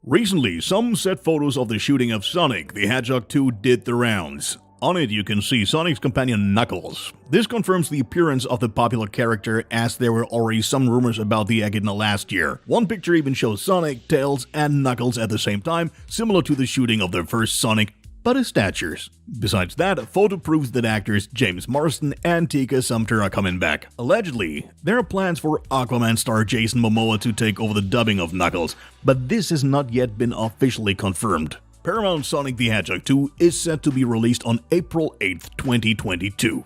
Recently, some set photos of the shooting of Sonic the Hedgehog 2 did the rounds. On it, you can see Sonic's companion Knuckles. This confirms the appearance of the popular character, as there were already some rumors about the echidna last year. One picture even shows Sonic, Tails, and Knuckles at the same time, similar to the shooting of the first Sonic, but his statures. Besides that, a photo proves that actors James Marsden and Tika Sumpter are coming back. Allegedly, there are plans for Aquaman star Jason Momoa to take over the dubbing of Knuckles, but this has not yet been officially confirmed. Paramount's Sonic the Hedgehog 2 is set to be released on April 8, 2022.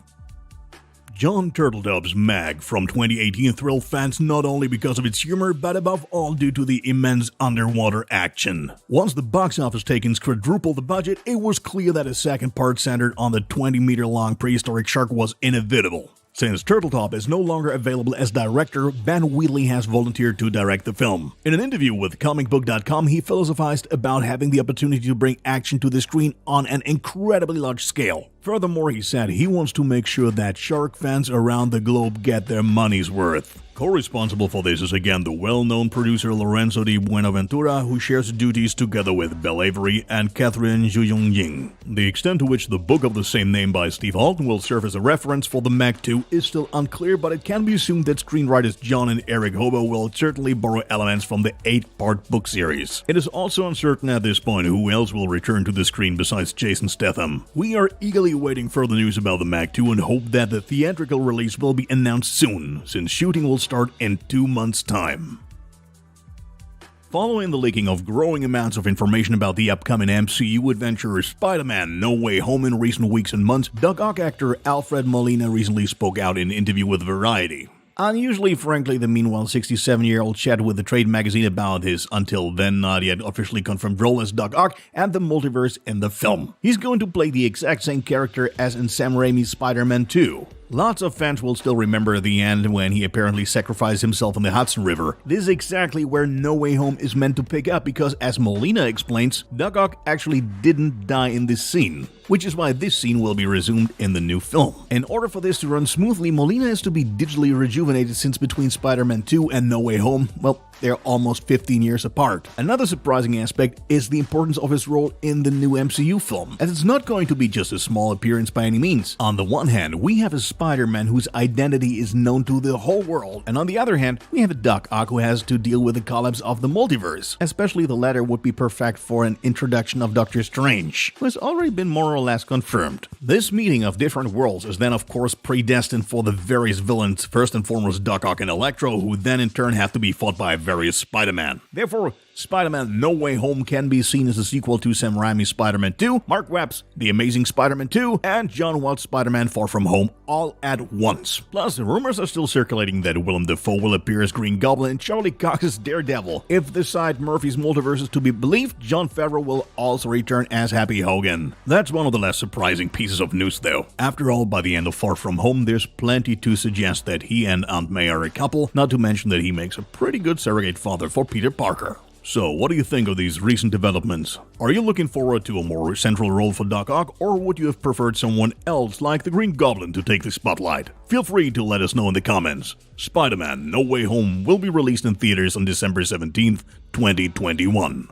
John Turtledove's Meg from 2018 thrilled fans not only because of its humor, but above all due to the immense underwater action. Once the box office takings quadrupled the budget, it was clear that a second part centered on the 20-meter-long prehistoric shark was inevitable. Since Turtletop is no longer available as director, Ben Wheatley has volunteered to direct the film. In an interview with comicbook.com, he philosophized about having the opportunity to bring action to the screen on an incredibly large scale. Furthermore, he said he wants to make sure that shark fans around the globe get their money's worth. Co-responsible for this is again the well-known producer Lorenzo di Buenaventura, who shares duties together with Belle Avery and Catherine Zhu-Yong-Ying. The extent to which the book of the same name by Steve Halton will serve as a reference for the Meg 2 is still unclear, but it can be assumed that screenwriters John and Eric Hobo will certainly borrow elements from the 8-part book series. It is also uncertain at this point who else will return to the screen besides Jason Statham. We are eagerly awaiting further news about the Meg 2 and hope that the theatrical release will be announced soon, since shooting will start in 2 months' time. Following the leaking of growing amounts of information about the upcoming MCU adventure Spider-Man No Way Home in recent weeks and months, Doc Ock actor Alfred Molina recently spoke out in an interview with Variety. Unusually, frankly, the meanwhile 67-year-old chatted with the trade magazine about his until then not yet officially confirmed role as Doc Ock and the multiverse in the film. He's going to play the exact same character as in Sam Raimi's Spider-Man 2. Lots of fans will still remember the end when he apparently sacrificed himself in the Hudson River. This is exactly where No Way Home is meant to pick up because, as Molina explains, Doc Ock actually didn't die in this scene, which is why this scene will be resumed in the new film. In order for this to run smoothly, Molina has to be digitally rejuvenated since between Spider-Man 2 and No Way Home, well, they're almost 15 years apart. Another surprising aspect is the importance of his role in the new MCU film, as it's not going to be just a small appearance by any means. On the one hand, we have a Spider-Man whose identity is known to the whole world, and on the other hand, we have a Doc Ock who has to deal with the collapse of the multiverse. Especially the latter would be perfect for an introduction of Doctor Strange, who has already been more or less confirmed. This meeting of different worlds is then of course predestined for the various villains, first and foremost Doc Ock and Electro, who then in turn have to be fought by various Spider-Man. Therefore, Spider-Man No Way Home can be seen as a sequel to Sam Raimi's Spider-Man 2, Mark Webb's The Amazing Spider-Man 2, and John Watts' Spider-Man Far From Home all at once. Plus, rumors are still circulating that Willem Dafoe will appear as Green Goblin and Charlie Cox as Daredevil. If the side Murphy's Multiverse is to be believed, Jon Favreau will also return as Happy Hogan. That's one of the less surprising pieces of news though. After all, by the end of Far From Home, there's plenty to suggest that he and Aunt May are a couple, not to mention that he makes a pretty good surrogate father for Peter Parker. So, what do you think of these recent developments? Are you looking forward to a more central role for Doc Ock, or would you have preferred someone else like the Green Goblin to take the spotlight? Feel free to let us know in the comments. Spider-Man No Way Home will be released in theaters on December 17th, 2021.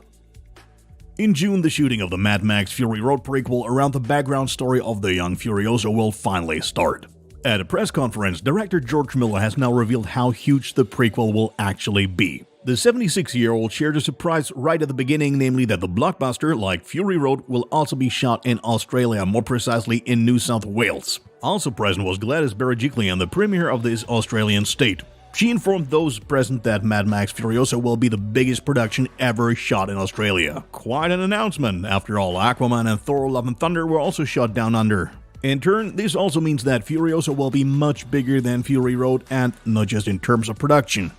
In June, the shooting of the Mad Max Fury Road prequel around the background story of the young Furiosa will finally start. At a press conference, director George Miller has now revealed how huge the prequel will actually be. The 76-year-old shared a surprise right at the beginning, namely that the blockbuster, like Fury Road, will also be shot in Australia, more precisely in New South Wales. Also present was Gladys Berejiklian, the premier of this Australian state. She informed those present that Mad Max Furiosa will be the biggest production ever shot in Australia. Quite an announcement, after all. Aquaman and Thor Love and Thunder were also shot down under. In turn, this also means that Furiosa will be much bigger than Fury Road, and not just in terms of production.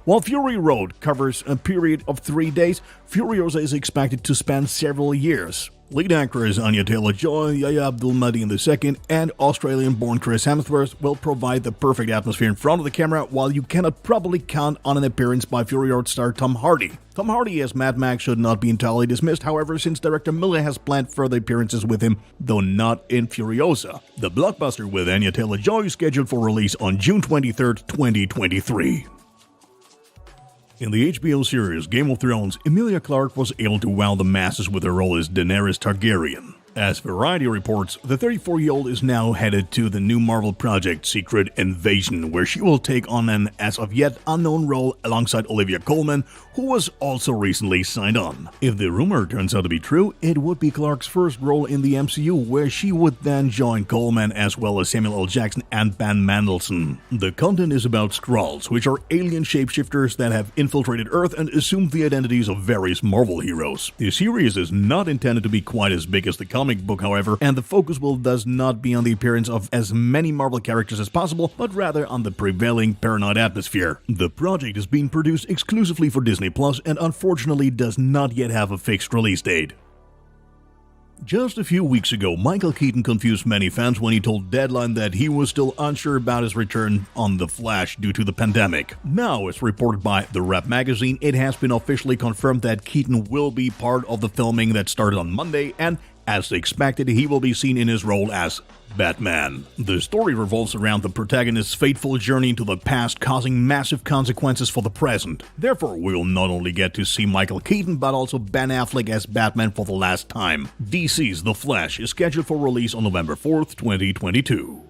While Fury Road covers a period of 3 days, Furiosa is expected to span several years. Lead actors Anya Taylor-Joy, Yahya Abdul-Mateen II, and Australian-born Chris Hemsworth will provide the perfect atmosphere in front of the camera, while you cannot probably count on an appearance by Fury Road star Tom Hardy. Tom Hardy as Mad Max should not be entirely dismissed, however, since director Miller has planned further appearances with him, though not in Furiosa. The blockbuster with Anya Taylor-Joy is scheduled for release on June 23, 2023. In the HBO series Game of Thrones, Emilia Clarke was able to wow the masses with her role as Daenerys Targaryen. As Variety reports, the 34-year-old is now headed to the new Marvel project Secret Invasion, where she will take on an as-of-yet unknown role alongside Olivia Colman, who was also recently signed on. If the rumor turns out to be true, it would be Clarke's first role in the MCU, where she would then join Colman as well as Samuel L. Jackson and Ben Mendelsohn. The content is about Skrulls, which are alien shapeshifters that have infiltrated Earth and assumed the identities of various Marvel heroes. The series is not intended to be quite as big as the comic book, however, and the focus will thus not be on the appearance of as many Marvel characters as possible, but rather on the prevailing paranoid atmosphere. The project is being produced exclusively for Disney Plus and unfortunately does not yet have a fixed release date. Just a few weeks ago, Michael Keaton confused many fans when he told Deadline that he was still unsure about his return on The Flash due to the pandemic. Now, as reported by The Rap magazine, it has been officially confirmed that Keaton will be part of the filming that started on Monday, and as expected, he will be seen in his role as Batman. The story revolves around the protagonist's fateful journey into the past, causing massive consequences for the present. Therefore, we will not only get to see Michael Keaton, but also Ben Affleck as Batman for the last time. DC's The Flash is scheduled for release on November 4th, 2022.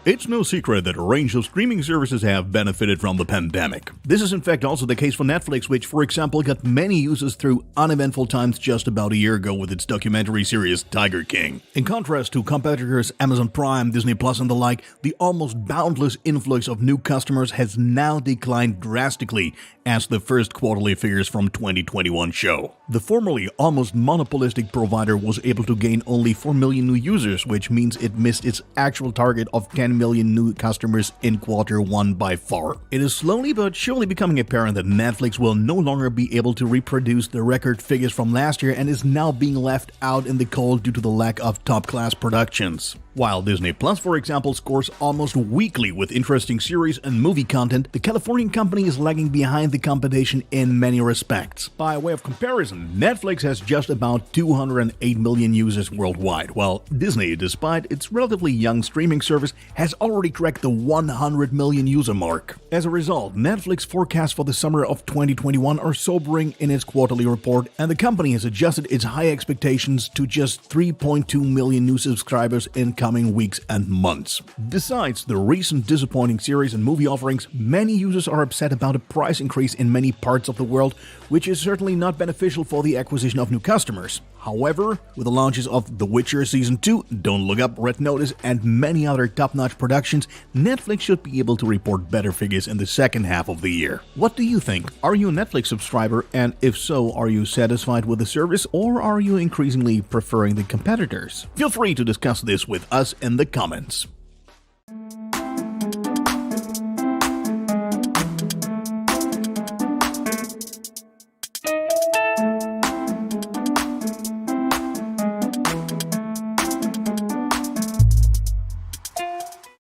It's no secret that a range of streaming services have benefited from the pandemic. This is in fact also the case for Netflix, which for example got many users through uneventful times just about a year ago with its documentary series Tiger King. In contrast to competitors Amazon Prime, Disney Plus and the like, the almost boundless influx of new customers has now declined drastically, as the first quarterly figures from 2021 show. The formerly almost monopolistic provider was able to gain only 4 million new users, which means it missed its actual target of 10 million new customers in quarter one by far. It is slowly but surely becoming apparent that Netflix will no longer be able to reproduce the record figures from last year and is now being left out in the cold due to the lack of top-class productions. While Disney Plus, for example, scores almost weekly with interesting series and movie content, the Californian company is lagging behind the competition in many respects. By way of comparison, Netflix has just about 208 million users worldwide, while Disney, despite its relatively young streaming service, has already cracked the 100 million user mark. As a result, Netflix forecasts for the summer of 2021 are sobering in its quarterly report, and the company has adjusted its high expectations to just 3.2 million new subscribers in coming weeks and months. Besides the recent disappointing series and movie offerings, many users are upset about a price increase in many parts of the world, which is certainly not beneficial for the acquisition of new customers. However, with the launches of The Witcher Season 2, Don't Look Up, Red Notice, and many other top-notch productions, Netflix should be able to report better figures in the second half of the year. What do you think? Are you a Netflix subscriber? And if so, are you satisfied with the service, or are you increasingly preferring the competitors? Feel free to discuss this with us in the comments.